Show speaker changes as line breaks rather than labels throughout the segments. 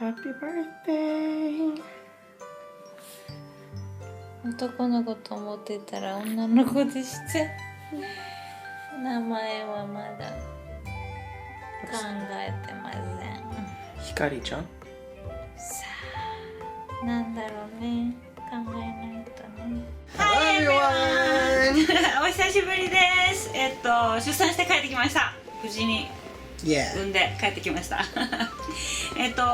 Happy birthday!
男の子と思ってたら女の子でした。名前はまだ考えてません。
ひかりちゃん。
さあ、なんだろうね。考えないとね。
Hi everyone!
お久しぶりです。出産して帰ってきました。無事に
Yeah.
産んで帰ってきました。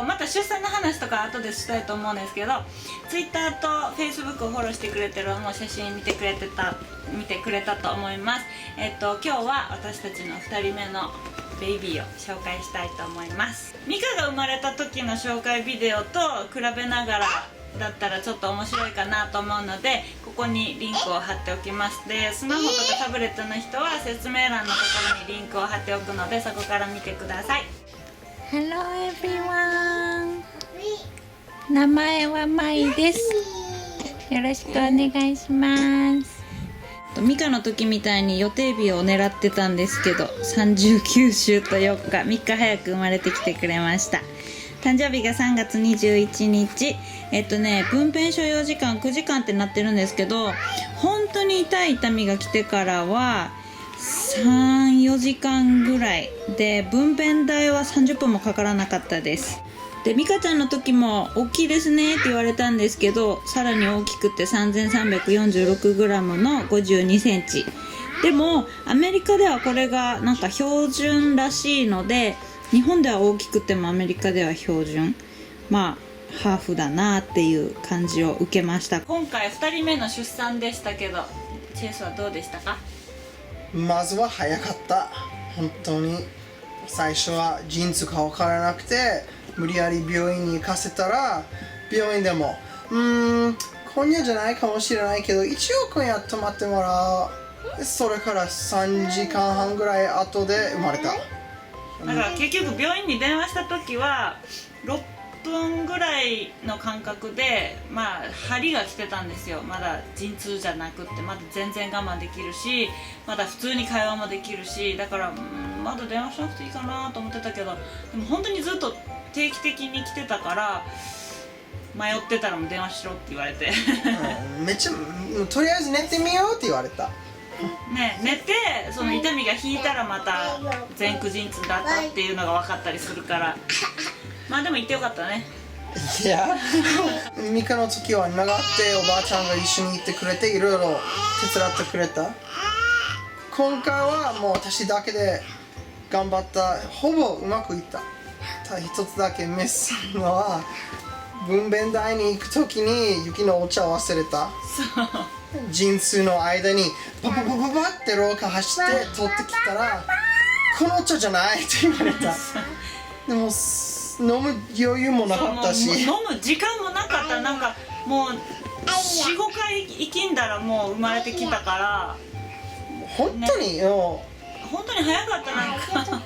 また出産の話とか後でしたいと思うんですけど、Twitter と Facebook をフォローしてくれてるもう写真見てくれたと思います。今日は私たちの2人目のベイビーを紹介したいと思います。ミカが生まれた時の紹介ビデオと比べながらだったらちょっと面白いかなと思うので、ここにリンクを貼っておきます。で、スマホとかタブレットの人は説明欄のところにリンクを貼っておくので、そこから見てください。Hello everyone! 名前はマイです。よろしくお願いします。ミカの時みたいに予定日を狙ってたんですけど、39週と4日、3日早く生まれてきてくれました。誕生日が3月21日。分娩所要時間9時間ってなってるんですけど、本当に痛みが来てからは3、4時間ぐらいで、分娩代は30分もかからなかったです。で、ミカちゃんの時も大きいですねって言われたんですけど、さらに大きくて 3346g の52センチ。でもアメリカではこれがなんか標準らしいので、日本では大きくてもアメリカでは標準、まあハーフだなっていう感じを受けました。今回2人目の出産でしたけど、チェイスはどうでしたか？
まずは早かった。本当に最初は陣痛か分からなくて、無理やり病院に行かせたら、病院でも今夜じゃないかもしれないけど一応今夜泊まってもらう。それから3時間半ぐらい後で生まれた。
だから結局病院に電話した時は6分ぐらいの間隔で、まあ針が来てたんですよ。まだ陣痛じゃなくって、まだ全然我慢できるし、まだ普通に会話もできるし、だからまだ電話しなくていいかなと思ってたけど、でも本当にずっと定期的に来てたから、迷ってたらもう電話しろって言われて
めっちゃとりあえず寝てみようって言われた。
ね、寝てその痛みが引いたらまた前駆陣痛だったっていうのが分かったりするから、まあでも行ってよかったね。
いやミカの時は長っておばあちゃんが一緒に行ってくれて、いろいろ手伝ってくれた。今回はもう私だけで頑張った。ほぼうまくいった。一つだけミスのは、分娩台に行く時に雪のお茶を忘れた。陣痛の間にパパパパパって廊下走って取ってきたら、このお茶じゃないって言われた。でも飲む余裕もなかったし、
飲む時間もなかった。なんかもう 4,5 回生きんだらもう生まれてきたから、
本当に、
本当に早かった。なんか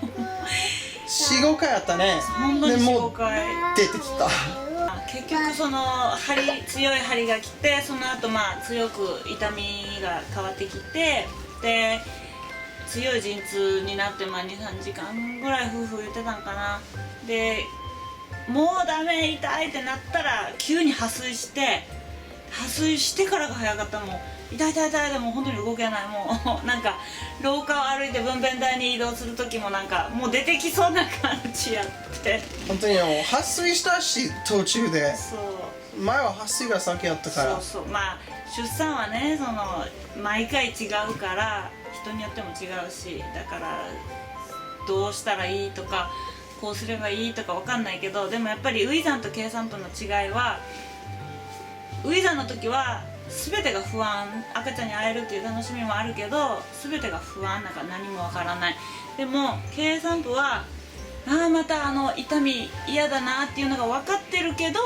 4、5回あったね。
本当に4、5回
出てきた。
結局その強い針が来て、その後まあ強く痛みが変わってきて、で強い陣痛になって、まあ 2,3 時間ぐらい夫婦言ってたんかな。でもうダメ、痛いってなったら急に破水してからが早かった。もう痛い痛い痛いでも本当に動けない。もうなんか廊下を歩いて分娩台に移動する時もなんかもう出てきそうな感じやって、
本当に破水したし、途中で。
そう
前は破水が先やったから。
そうまあ出産はね、その毎回違うから人によっても違うし、だからどうしたらいいとかこうすればいいとかわかんないけど、でもやっぱり初産と経産との違いは、初産の時は全てが不安、赤ちゃんに会えるっていう楽しみもあるけど全てが不安、なんか何もわからない。でも経産婦はまた痛み嫌だなっていうのが分かってるけど、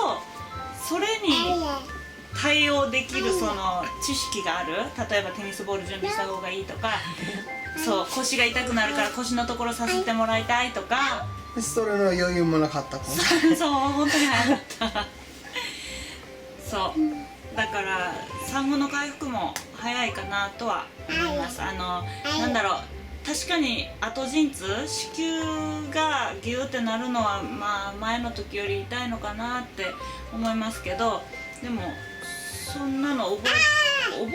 それに対応できるその知識がある。例えばテニスボール準備した方がいいとか、そう腰が痛くなるから腰のところさせてもらいたいとか、
それの余裕もなかった。
そう本当に早かったそうだから産後の回復も早いかなとは思います。なんだろう、確かに後陣痛、子宮がギューってなるのはまあ前の時より痛いのかなって思いますけど、でもそんなの覚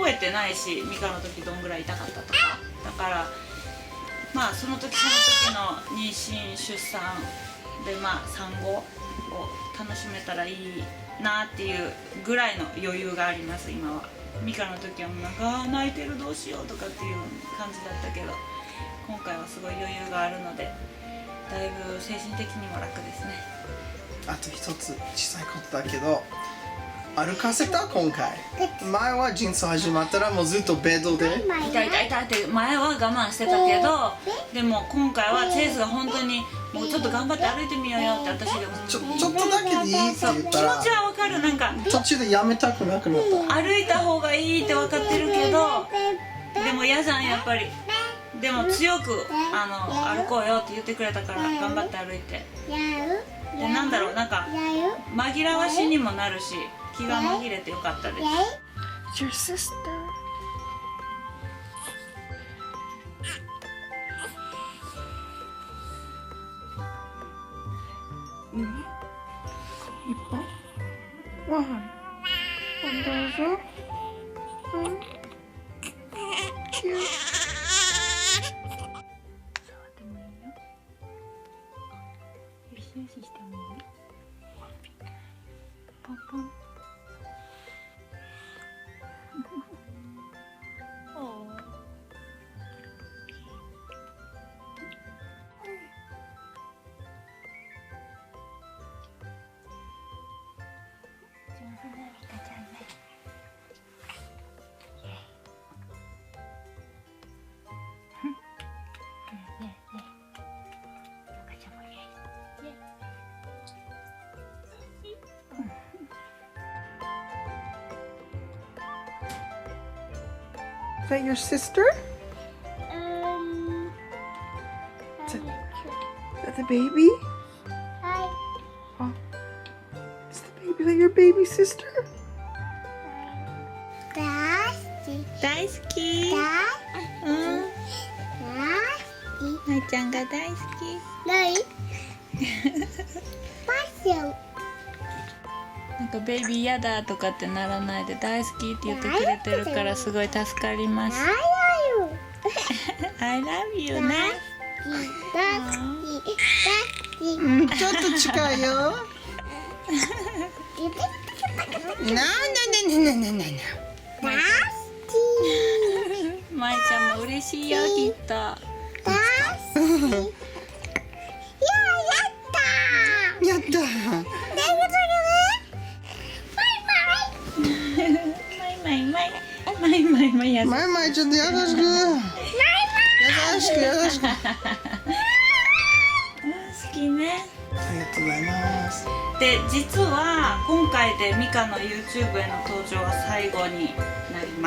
えてないし、ミカの時どんぐらい痛かったとか。だからまあその時その時の妊娠出産でまあ産後を楽しめたらいいなっていうぐらいの余裕があります今は。ミカの時はもうなんか泣いてるどうしようとかっていう感じだったけど、今回はすごい余裕があるのでだいぶ精神的にも楽ですね。
あと一つ小さいことだけど、歩かせた今回。前は陣痛始まったらもうずっとベッドで
痛い痛い痛いって前は我慢してたけど、でも今回はチェイスが本当にもうちょっと頑張って歩いてみようよって私が
ちょっとだけでいいって言ったら
気持ちはわかる。なんか
途中でやめたくなくなった。
歩いた方がいいって分かってるけど、でも嫌じゃんやっぱり。でも強く歩こうよって言ってくれたから頑張って歩いて、でなんだろう、なんか紛らわしにもなるし気が紛れてよかったです。
Your sister. One. Cute.
してもいい？ポンポン。
Is that your sister? Is that the baby? Oh. Is the baby that your baby sister?
大好き。うん。まいちゃんが大好き。なんかベイビー嫌だとかってならないで大好きって言ってくれてるからすごい助かります。I love you ね。
ちょっと近いよ。
まいちゃんも嬉しいよきっと。
やった
マイ
マイちょっと優しく
好きね。
ありがとうございます。
で実は今回でミカの YouTube への登場は最後になります。